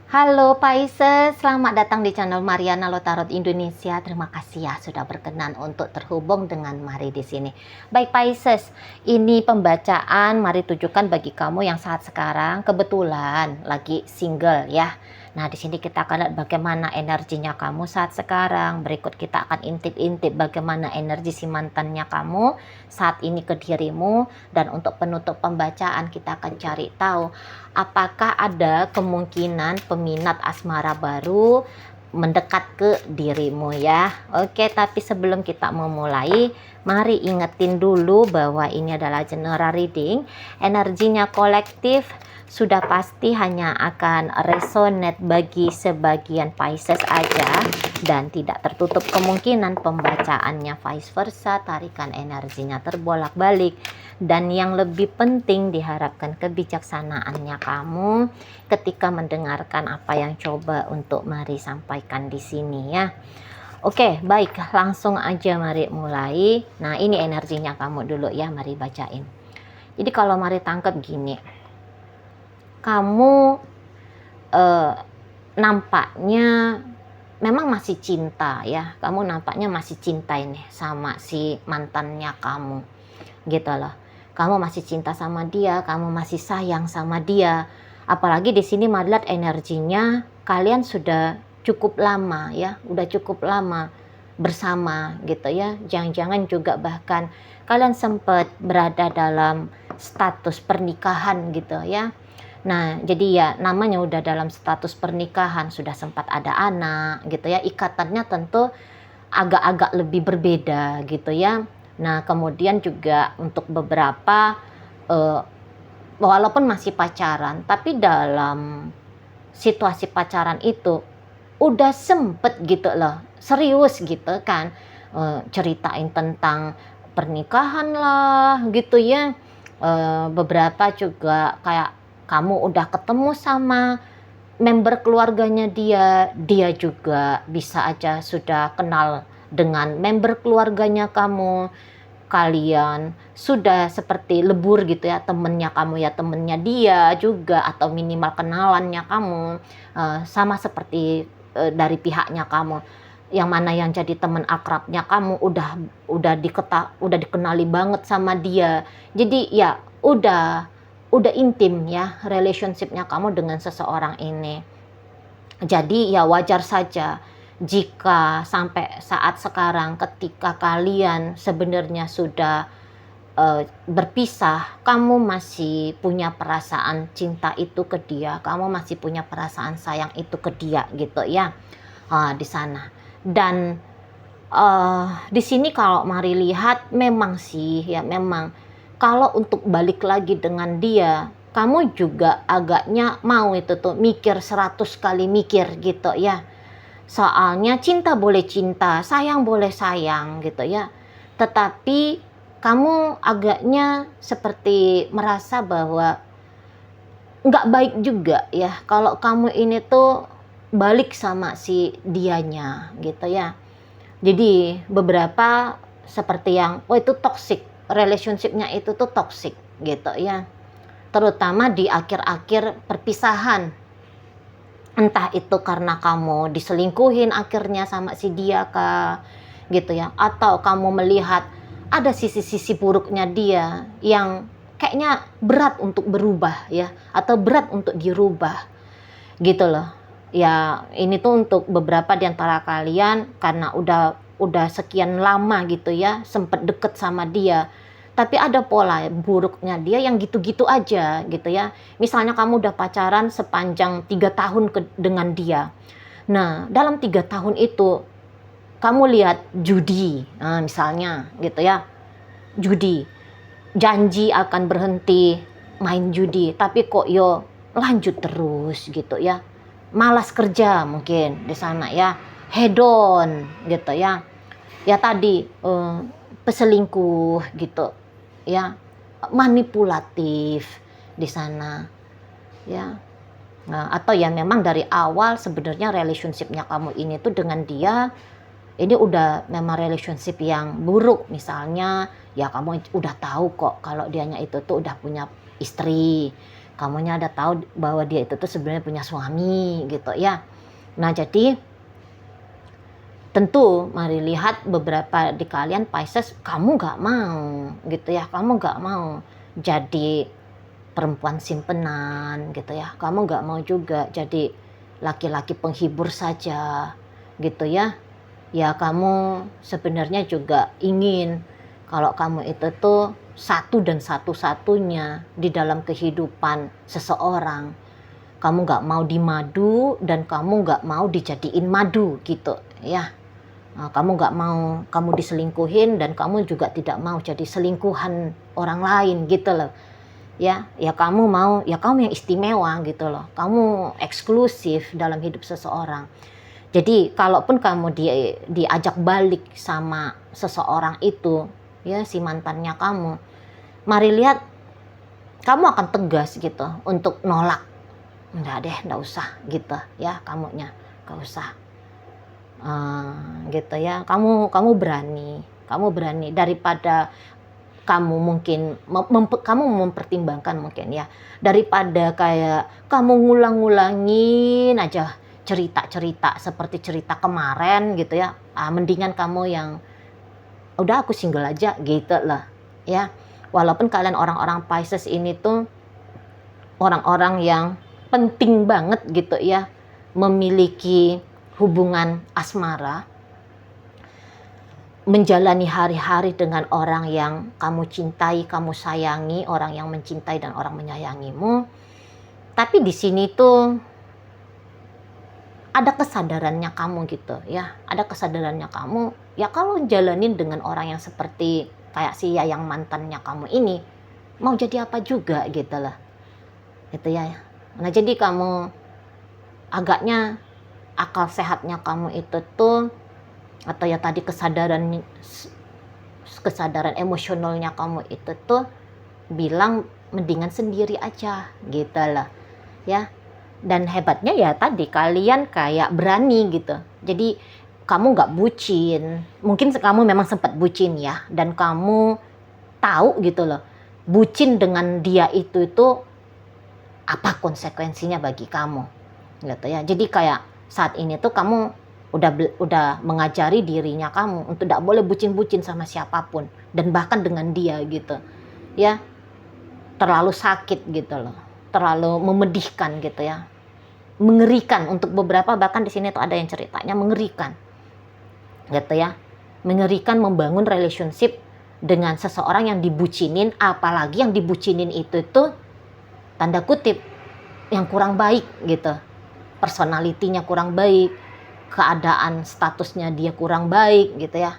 Halo Pisces, selamat datang di channel Mariana Lotarot Indonesia. Terima kasih ya sudah berkenan untuk terhubung dengan Mari di sini. Baik Pisces, ini pembacaan Mari tujukan bagi kamu yang saat sekarang kebetulan lagi single ya. Nah, di sini kita akan lihat bagaimana energinya kamu saat sekarang. Berikut kita akan intip-intip bagaimana energi si mantannya kamu saat ini ke dirimu. Dan untuk penutup pembacaan kita akan cari tahu apakah ada kemungkinan peminat asmara baru mendekat ke dirimu ya. Oke, tapi sebelum kita memulai, mari ingetin dulu bahwa ini adalah general reading. Energinya kolektif, sudah pasti hanya akan resonate bagi sebagian Pisces aja dan tidak tertutup kemungkinan pembacaannya vice versa, tarikan energinya terbolak-balik. Dan yang lebih penting diharapkan kebijaksanaannya kamu ketika mendengarkan apa yang coba untuk Mari sampaikan di sini ya. Oke, baik, langsung aja Mari mulai. Nah, ini energinya kamu dulu ya, Mari bacain. Jadi kalau Mari tangkap gini, kamu nampaknya memang masih cinta ya. Kamu nampaknya masih cinta ini sama si mantannya kamu gitu loh. Kamu masih cinta sama dia, kamu masih sayang sama dia. Apalagi di sini Mari lihat energinya kalian sudah cukup lama ya, udah cukup lama bersama gitu ya. Jangan-jangan juga bahkan kalian sempat berada dalam status pernikahan gitu ya. Nah, jadi ya namanya udah dalam status pernikahan, sudah sempat ada anak gitu ya. Ikatannya tentu agak-agak lebih berbeda gitu ya. Nah, kemudian juga untuk beberapa walaupun masih pacaran, tapi dalam situasi pacaran itu udah sempet gitu loh, serius gitu kan, ceritain tentang pernikahan lah gitu ya. Beberapa juga kayak kamu udah ketemu sama member keluarganya dia juga bisa aja sudah kenal dengan member keluarganya kamu. Kalian sudah seperti lebur gitu ya, temennya kamu ya temennya dia juga, atau minimal kenalannya kamu. Sama seperti dari pihaknya kamu, yang mana yang jadi teman akrabnya kamu udah dikenali banget sama dia. Jadi ya udah intim ya relationshipnya kamu dengan seseorang ini. Jadi ya wajar saja jika sampai saat sekarang ketika kalian sebenarnya sudah berpisah, kamu masih punya perasaan cinta itu ke dia, kamu masih punya perasaan sayang itu ke dia gitu ya, di sana. Dan di sini kalau Mari lihat memang sih ya, memang kalau untuk balik lagi dengan dia, kamu juga agaknya mau itu tuh mikir 100 kali mikir gitu ya. Soalnya cinta boleh cinta, sayang boleh sayang gitu ya. Tetapi kamu agaknya seperti merasa bahwa nggak baik juga ya kalau kamu ini tuh balik sama si dianya gitu ya. Jadi beberapa seperti yang itu toxic, relationshipnya itu tuh toxic gitu ya. Terutama di akhir-akhir perpisahan. Entah itu karena kamu diselingkuhin akhirnya sama si dia kah gitu ya, atau kamu melihat ada sisi-sisi buruknya dia yang kayaknya berat untuk berubah ya, atau berat untuk dirubah gitu loh. Ya ini tuh untuk beberapa di antara kalian karena udah sekian lama gitu ya sempet deket sama dia, tapi ada pola buruknya dia yang gitu-gitu aja gitu ya. Misalnya kamu udah pacaran sepanjang 3 tahun dengan dia. Nah, dalam 3 tahun itu kamu lihat judi, nah, misalnya gitu ya. Judi. Janji akan berhenti main judi, tapi kok yo lanjut terus gitu ya. Malas kerja mungkin di sana ya. Hedon gitu ya. Ya tadi peselingkuh gitu ya, manipulatif di sana ya. Nah, atau ya memang dari awal sebenarnya relationshipnya kamu ini tuh dengan dia ini udah memang relationship yang buruk. Misalnya ya kamu udah tahu kok kalau dianya itu tuh udah punya istri kamunya ada tahu bahwa dia itu tuh sebenarnya punya suami gitu ya. Nah jadi tentu mari lihat beberapa di kalian Pisces, kamu gak mau gitu ya, kamu gak mau jadi perempuan simpenan gitu ya, kamu gak mau juga jadi laki-laki penghibur saja gitu ya. Ya kamu sebenarnya juga ingin kalau kamu itu tuh satu dan satu-satunya di dalam kehidupan seseorang. Kamu gak mau dimadu dan kamu gak mau dijadiin madu gitu ya. Kamu gak mau kamu diselingkuhin dan kamu juga tidak mau jadi selingkuhan orang lain gitu loh. Ya kamu mau, ya kamu yang istimewa gitu loh. Kamu eksklusif dalam hidup seseorang. Jadi kalaupun kamu diajak balik sama seseorang itu, ya si mantannya kamu, mari lihat kamu akan tegas gitu untuk nolak. Enggak usah gitu ya, kamunya enggak usah. Gitu ya, kamu berani daripada kamu mungkin kamu mempertimbangkan mungkin ya, daripada kayak kamu ngulang-ngulangin aja cerita-cerita seperti cerita kemarin gitu ya, mendingan kamu yang udah aku single aja gitu lah ya. Walaupun kalian orang-orang Pisces ini tuh orang-orang yang penting banget gitu ya memiliki hubungan asmara, menjalani hari-hari dengan orang yang kamu cintai, kamu sayangi, orang yang mencintai dan orang menyayangimu. Tapi di sini tuh ada kesadarannya kamu gitu ya, ada kesadarannya kamu ya kalau jalanin dengan orang yang seperti kayak si yang mantannya kamu ini, mau jadi apa juga gitu lah gitu ya. Nah jadi kamu agaknya akal sehatnya kamu itu tuh, atau ya tadi kesadaran emosionalnya kamu itu tuh bilang mendingan sendiri aja gitu lah ya. Dan hebatnya ya tadi kalian kayak berani gitu. Jadi kamu nggak bucin, mungkin kamu memang sempat bucin ya, dan kamu tahu gitu loh bucin dengan dia itu apa konsekuensinya bagi kamu gitu ya. Jadi kayak saat ini tuh kamu udah mengajari dirinya kamu untuk tidak boleh bucin-bucin sama siapapun, dan bahkan dengan dia gitu ya. Terlalu sakit gitu loh, terlalu memedihkan gitu ya, mengerikan untuk beberapa. Bahkan di sini tuh ada yang ceritanya mengerikan gitu ya, mengerikan membangun relationship dengan seseorang yang dibucinin, apalagi yang dibucinin itu tuh tanda kutip yang kurang baik gitu, personalitinya kurang baik, keadaan statusnya dia kurang baik gitu ya.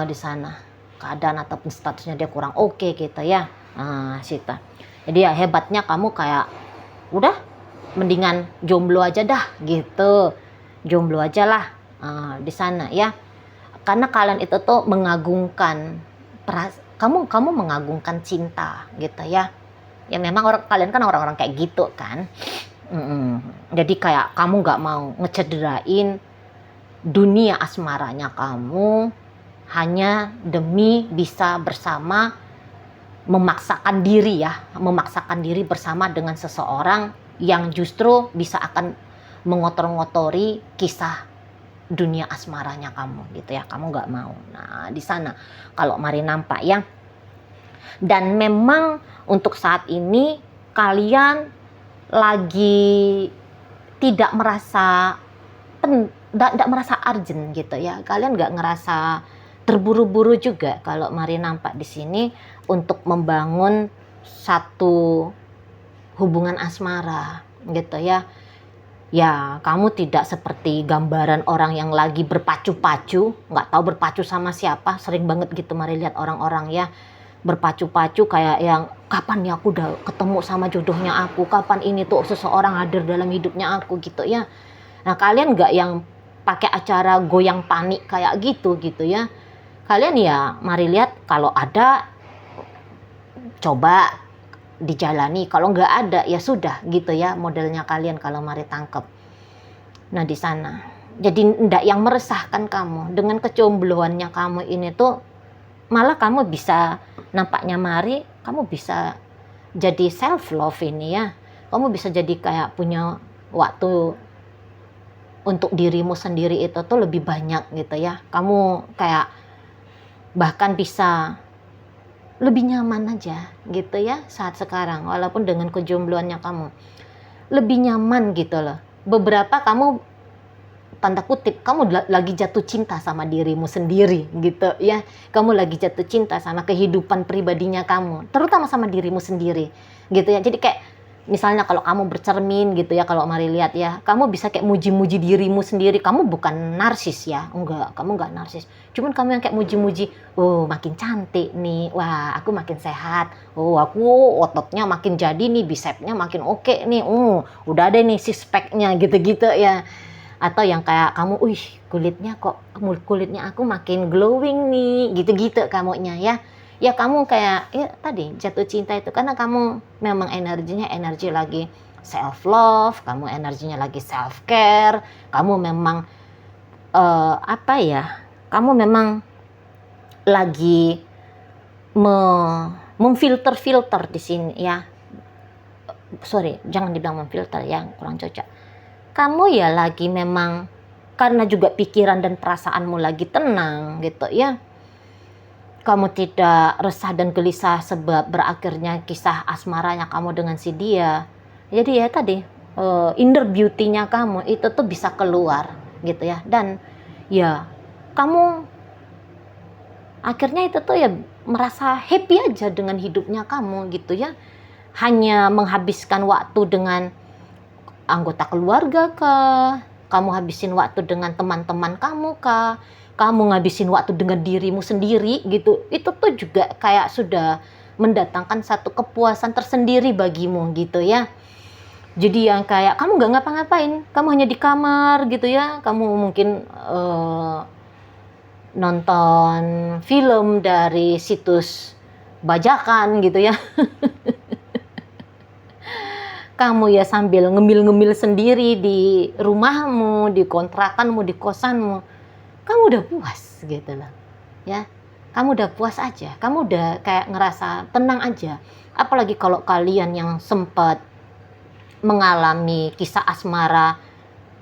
Di sana keadaan ataupun statusnya dia kurang oke gitu ya. Sita. Jadi ya hebatnya kamu kayak udah mendingan jomblo aja dah gitu, jomblo aja lah di sana ya. Karena kalian itu tuh mengagungkan kamu mengagungkan cinta gitu ya. Ya memang kalian kan orang-orang kayak gitu kan. Jadi kayak kamu nggak mau ngecederain dunia asmaranya kamu hanya demi bisa bersama, memaksakan diri bersama dengan seseorang yang justru bisa akan mengotor-ngotori kisah dunia asmaranya kamu gitu ya. Kamu nggak mau. Nah di sana kalau mari nampak ya. Dan memang untuk saat ini kalian lagi tidak merasa urgent gitu ya. Kalian nggak ngerasa terburu-buru juga kalau mari nampak di sini untuk membangun satu hubungan asmara gitu ya. Ya kamu tidak seperti gambaran orang yang lagi berpacu-pacu, nggak tahu berpacu sama siapa. Sering banget gitu mari lihat orang-orang ya berpacu-pacu kayak yang kapan ya aku udah ketemu sama jodohnya aku, kapan ini tuh seseorang hadir dalam hidupnya aku gitu ya. Nah kalian nggak yang pakai acara goyang panik kayak gitu ya. Kalian ya mari lihat kalau ada coba dijalani, kalau nggak ada ya sudah gitu ya modelnya kalian kalau mari tangkep. Nah di sana jadi ndak yang meresahkan kamu dengan kejombloannya kamu ini tuh, malah kamu bisa nampaknya mari kamu bisa jadi self love ini ya. Kamu bisa jadi kayak punya waktu untuk dirimu sendiri itu tuh lebih banyak gitu ya. Kamu kayak bahkan bisa lebih nyaman aja gitu ya saat sekarang, walaupun dengan kejombloannya kamu lebih nyaman gitu loh. Beberapa kamu tanda kutip kamu lagi jatuh cinta sama dirimu sendiri gitu ya. Kamu lagi jatuh cinta sama kehidupan pribadinya kamu, terutama sama dirimu sendiri gitu ya. Jadi kayak misalnya kalau kamu bercermin gitu ya, kalau mari lihat ya, kamu bisa kayak muji-muji dirimu sendiri. Kamu bukan narsis ya, enggak, kamu enggak narsis. Cuman kamu yang kayak muji-muji, oh makin cantik nih, wah aku makin sehat, oh aku ototnya makin jadi nih, bisepnya makin oke nih, udah ada nih six pack-nya gitu-gitu ya. Atau yang kayak kamu, kulitnya aku makin glowing nih, gitu-gitu kamunya ya. Ya kamu kayak ya tadi jatuh cinta itu karena kamu memang energinya energi lagi self love, kamu energinya lagi self care, kamu memang kamu memang lagi memfilter di sini ya. Sorry, jangan dibilang memfilter ya, kurang cocok. Kamu ya lagi memang karena juga pikiran dan perasaanmu lagi tenang gitu ya. Kamu tidak resah dan gelisah sebab berakhirnya kisah asmaranya kamu dengan si dia. Jadi ya tadi inner beauty-nya kamu itu tuh bisa keluar gitu ya. Dan ya kamu akhirnya itu tuh ya merasa happy aja dengan hidupnya kamu gitu ya. Hanya menghabiskan waktu dengan anggota keluarga kah? Kamu habisin waktu dengan teman-teman kamu kah? Kamu ngabisin waktu dengan dirimu sendiri gitu. Itu tuh juga kayak sudah mendatangkan satu kepuasan tersendiri bagimu gitu ya. Jadi yang kayak kamu nggak ngapa-ngapain, kamu hanya di kamar gitu ya. Kamu mungkin nonton film dari situs bajakan gitu ya. Kamu ya sambil ngemil-ngemil sendiri di rumahmu, di kontrakanmu, di kosanmu. Kamu udah puas gitu loh. Ya. Kamu udah puas aja. Kamu udah kayak ngerasa tenang aja. Apalagi kalau kalian yang sempat mengalami kisah asmara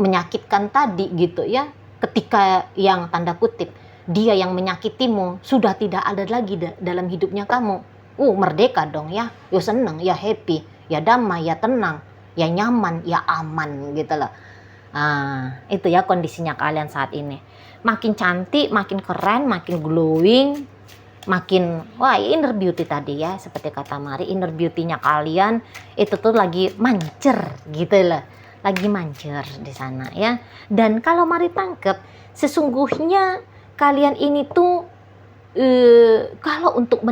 menyakitkan tadi gitu ya. Ketika yang tanda kutip dia yang menyakitimu sudah tidak ada lagi dalam hidupnya kamu. Merdeka dong ya. Ya seneng, ya happy, ya damai, ya tenang, ya nyaman, ya aman gitu loh. Itu ya kondisinya kalian saat ini. Makin cantik, makin keren, makin glowing, makin inner beauty tadi ya, seperti kata Mari, inner beauty-nya kalian itu tuh lagi mancer gitu loh. Lagi mancer di sana ya. Dan kalau Mari tangkep, sesungguhnya kalian ini tuh kalau untuk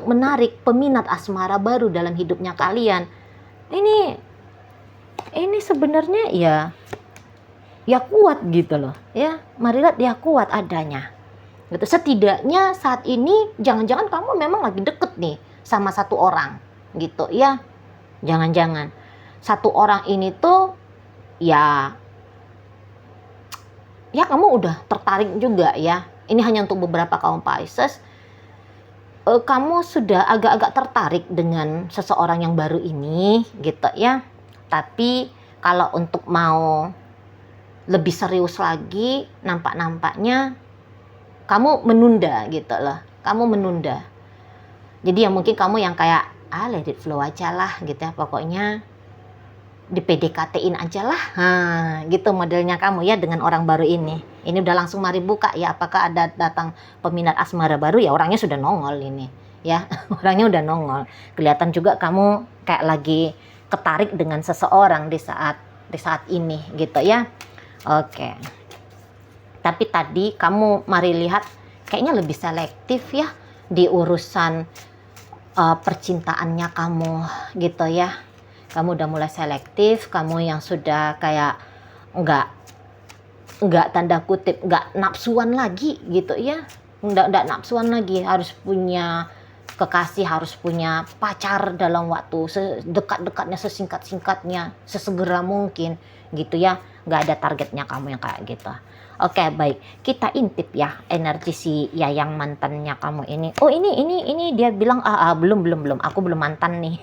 menarik peminat asmara baru dalam hidupnya kalian, ini sebenarnya ya kuat gitu loh ya. Mari lihat ya kuat adanya gitu. Setidaknya saat ini jangan-jangan kamu memang lagi deket nih sama satu orang gitu ya. Jangan-jangan satu orang ini tuh ya kamu udah tertarik juga ya. Ini hanya untuk beberapa kaum Pisces. Kamu sudah agak-agak tertarik dengan seseorang yang baru ini gitu ya. Tapi kalau untuk mau lebih serius lagi, nampaknya kamu menunda gitu loh. Kamu menunda. Jadi ya mungkin kamu yang kayak let it flow aja lah gitu ya. Pokoknya di PDKT-in aja lah. Gitu modelnya kamu ya dengan orang baru ini. Ini udah langsung Mari buka ya. Apakah ada datang peminat asmara baru? Ya orangnya sudah nongol ini ya. Orangnya udah nongol. Kelihatan juga kamu kayak lagi ketarik dengan seseorang di saat ini gitu ya. Oke. Tapi tadi kamu Mari lihat kayaknya lebih selektif ya di urusan percintaannya kamu gitu ya. Kamu udah mulai selektif, kamu yang sudah kayak enggak tanda kutip enggak nafsuan lagi gitu ya. Enggak nafsuan lagi, harus punya kekasih harus punya pacar dalam waktu sedekat-dekatnya, sesingkat-singkatnya, sesegera mungkin gitu ya. Nggak ada targetnya kamu yang kayak gitu. Oke, baik. Kita intip ya energi si Yayang mantannya kamu ini. Oh, ini dia bilang belum. Aku belum mantan nih.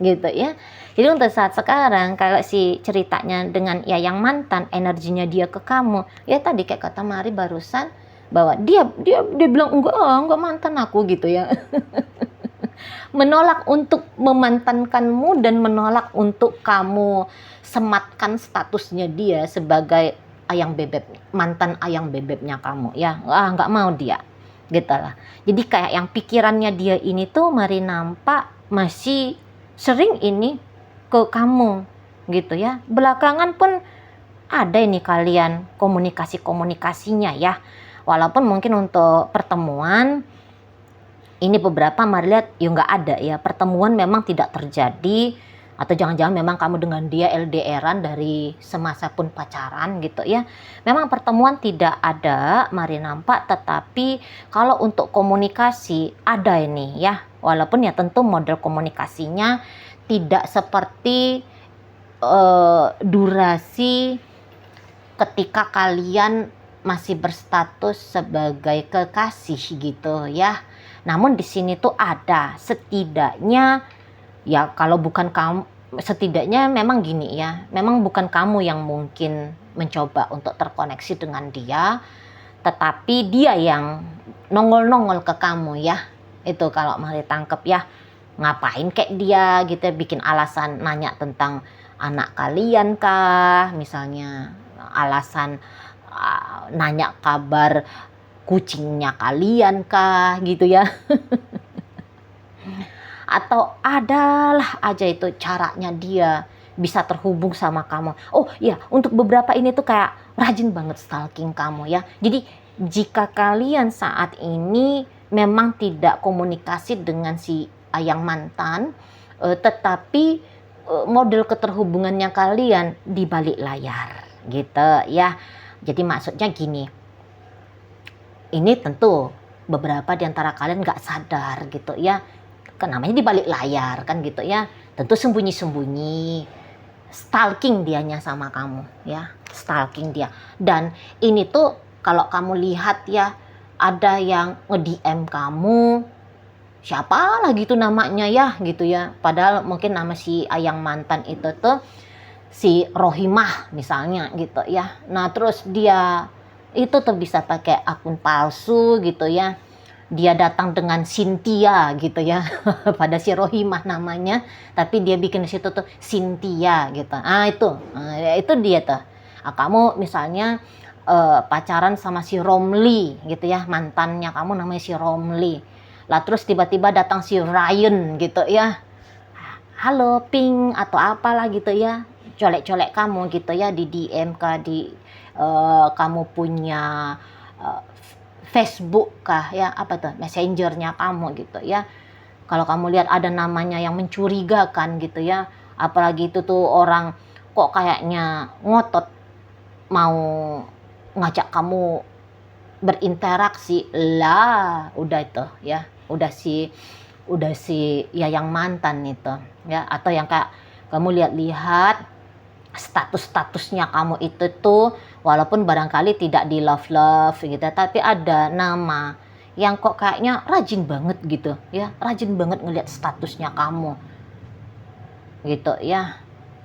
Gitu ya. Jadi untuk saat sekarang kalau si ceritanya dengan Yayang mantan, energinya dia ke kamu, ya tadi kayak kata Mari barusan bahwa dia bilang enggak mantan aku gitu ya. Menolak untuk memantankanmu dan menolak untuk kamu sematkan statusnya dia sebagai ayang bebek, mantan ayang bebeknya kamu ya. Nggak mau dia gitu lah. Jadi kayak yang pikirannya dia ini tuh Mari nampak masih sering ini ke kamu gitu ya. Belakangan pun ada ini kalian komunikasinya ya. Walaupun mungkin untuk pertemuan ini beberapa Mari lihat ya nggak ada ya, pertemuan memang tidak terjadi, atau jangan-jangan memang kamu dengan dia LDRan dari semasa pun pacaran gitu ya. Memang pertemuan tidak ada Mari nampak, tetapi kalau untuk komunikasi ada ini ya, walaupun ya tentu model komunikasinya tidak seperti durasi ketika kalian masih berstatus sebagai kekasih gitu ya. Namun di sini tuh ada setidaknya ya, kalau bukan kamu, setidaknya memang gini ya, memang bukan kamu yang mungkin mencoba untuk terkoneksi dengan dia, tetapi dia yang nongol-nongol ke kamu ya. Itu kalau Mari tangkep ya. Ngapain kayak dia gitu, bikin alasan nanya tentang anak kalian kah, misalnya alasan nanya kabar kucingnya kalian kah gitu ya. Atau adalah aja itu caranya dia bisa terhubung sama kamu. Oh iya, untuk beberapa ini tuh kayak rajin banget stalking kamu ya. Jadi jika kalian saat ini memang tidak komunikasi dengan si ayang mantan, tetapi model keterhubungannya kalian di balik layar gitu ya. Jadi maksudnya gini, ini tentu beberapa di antara kalian nggak sadar gitu ya, kan namanya di balik layar kan gitu ya, tentu sembunyi-sembunyi stalking dianya sama kamu ya, stalking dia. Dan ini tuh kalau kamu lihat ya, ada yang nge-DM kamu, siapa lah gitu namanya ya gitu ya, padahal mungkin nama si ayang mantan itu tuh si Rohimah misalnya gitu ya. Nah terus dia itu tuh bisa pakai akun palsu gitu ya, dia datang dengan Cynthia gitu ya. Pada si Rohimah namanya, tapi dia bikin di situ tuh Cynthia gitu. Itu dia tuh. Kamu misalnya pacaran sama si Romli gitu ya, mantannya kamu namanya si Romli. Lah terus tiba-tiba datang si Ryan gitu ya, halo Pink atau apalah gitu ya, colek-colek kamu gitu ya di DM kah, di kamu punya Facebook kah ya, apa tuh messengernya kamu gitu ya. Kalau kamu lihat ada namanya yang mencurigakan gitu ya, apalagi itu tuh orang kok kayaknya ngotot mau ngajak kamu berinteraksi, lah udah itu ya, udah si Yayang mantan itu ya. Atau yang kayak kamu lihat-lihat statusnya kamu itu tuh, walaupun barangkali tidak di love gitu, tapi ada nama yang kok kayaknya rajin banget gitu ya, rajin banget ngelihat statusnya kamu gitu ya,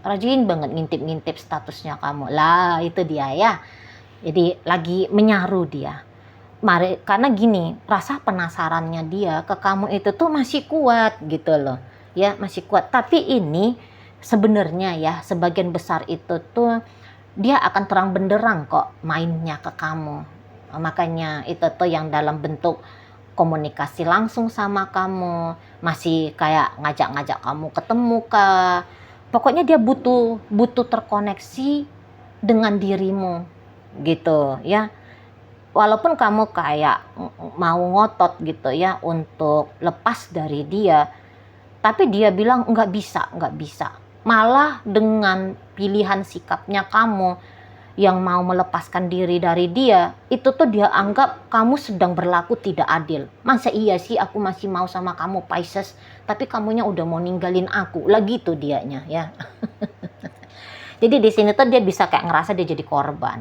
rajin banget ngintip statusnya kamu. Lah itu dia ya, jadi lagi menyaru dia. Mari, karena gini, rasa penasarannya dia ke kamu itu tuh masih kuat gitu loh ya, masih kuat. Tapi ini sebenarnya ya, sebagian besar itu tuh dia akan terang benderang kok mainnya ke kamu. Makanya itu tuh yang dalam bentuk komunikasi langsung sama kamu, masih kayak ngajak-ngajak kamu ketemu kah. Pokoknya dia butuh terkoneksi dengan dirimu gitu ya. Walaupun kamu kayak mau ngotot gitu ya untuk lepas dari dia, tapi dia bilang nggak bisa. Malah dengan pilihan sikapnya kamu, yang mau melepaskan diri dari dia, itu tuh dia anggap kamu sedang berlaku tidak adil. Masa iya sih aku masih mau sama kamu Pisces, tapi kamunya udah mau ninggalin aku. Lah gitu dianya ya. Jadi di sini tuh dia bisa kayak ngerasa dia jadi korban.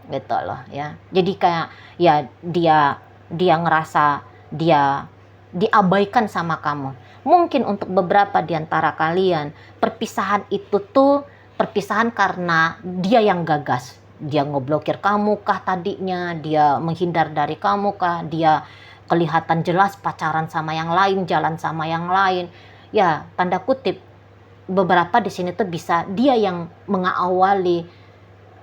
Gitu loh ya. Jadi kayak ya dia ngerasa dia diabaikan sama kamu. Mungkin untuk beberapa di antara kalian, perpisahan itu tuh perpisahan karena dia yang gagas. Dia ngeblokir kamu kah tadinya, dia menghindar dari kamu kah, dia kelihatan jelas pacaran sama yang lain, jalan sama yang lain. Ya, tanda kutip, beberapa di sini tuh bisa dia yang mengawali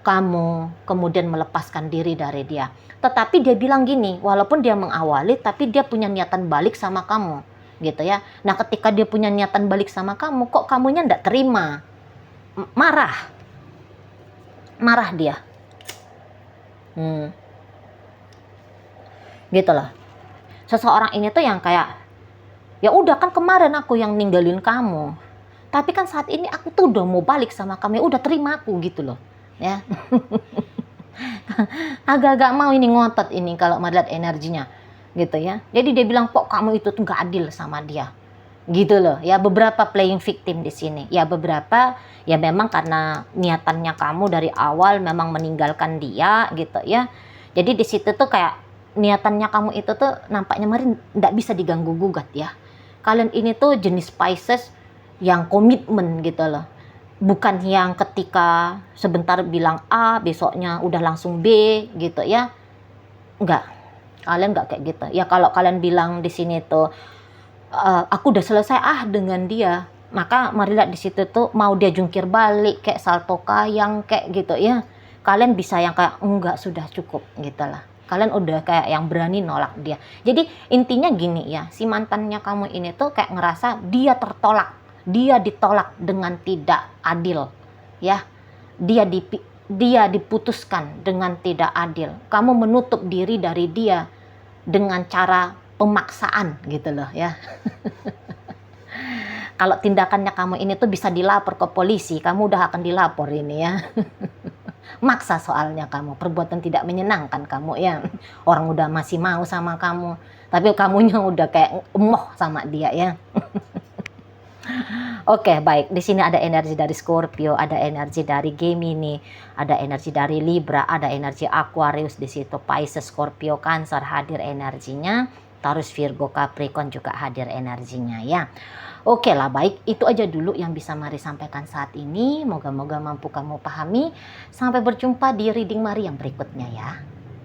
kamu, kemudian melepaskan diri dari dia. Tetapi dia bilang gini, walaupun dia mengawali, tapi dia punya niatan balik sama kamu, gitu ya. Nah, ketika dia punya niatan balik sama kamu, kok kamunya ndak terima? Marah dia. Gitu loh. Seseorang ini tuh yang kayak, ya udah kan kemarin aku yang ninggalin kamu, tapi kan saat ini aku tuh udah mau balik sama kamu, ya udah terima aku gitu loh, ya. Agak-agak mau ini ngotot ini kalau melihat energinya, gitu ya. Jadi dia bilang kok kamu itu tuh nggak adil sama dia, gitu loh. Ya beberapa playing victim di sini, ya beberapa ya memang karena niatannya kamu dari awal memang meninggalkan dia, gitu ya. Jadi di situ tuh kayak niatannya kamu itu tuh nampaknya mari nggak bisa diganggu gugat ya. Kalian ini tuh jenis Pisces yang komitmen gitu loh. Bukan yang ketika sebentar bilang A, besoknya udah langsung B gitu ya. Enggak. Kalian enggak kayak gitu. Ya kalau kalian bilang di sini tuh aku udah selesai dengan dia, maka mari lihat di situ tuh mau dia jungkir balik kayak salto kayang kayak gitu ya. Kalian bisa yang kayak enggak, sudah cukup gitu lah. Kalian udah kayak yang berani nolak dia. Jadi intinya gini ya, si mantannya kamu ini tuh kayak ngerasa dia tertolak, dia ditolak dengan tidak adil ya. Dia diputuskan dengan tidak adil. Kamu menutup diri dari dia dengan cara pemaksaan gitu loh ya. Kalau tindakannya kamu ini tuh bisa dilapor ke polisi, kamu udah akan dilapor ini ya. Maksa soalnya kamu, perbuatan tidak menyenangkan kamu ya. Orang udah masih mau sama kamu, tapi kamunya udah kayak emoh sama dia ya. Oke, baik. Di sini ada energi dari Scorpio, ada energi dari Gemini, ada energi dari Libra, ada energi Aquarius di situ. Pisces, Scorpio, Cancer hadir energinya. Taurus, Virgo, Capricorn juga hadir energinya ya. Oke lah, baik. Itu aja dulu yang bisa Mari sampaikan saat ini. Moga-moga mampu kamu pahami. Sampai berjumpa di reading Mari yang berikutnya ya.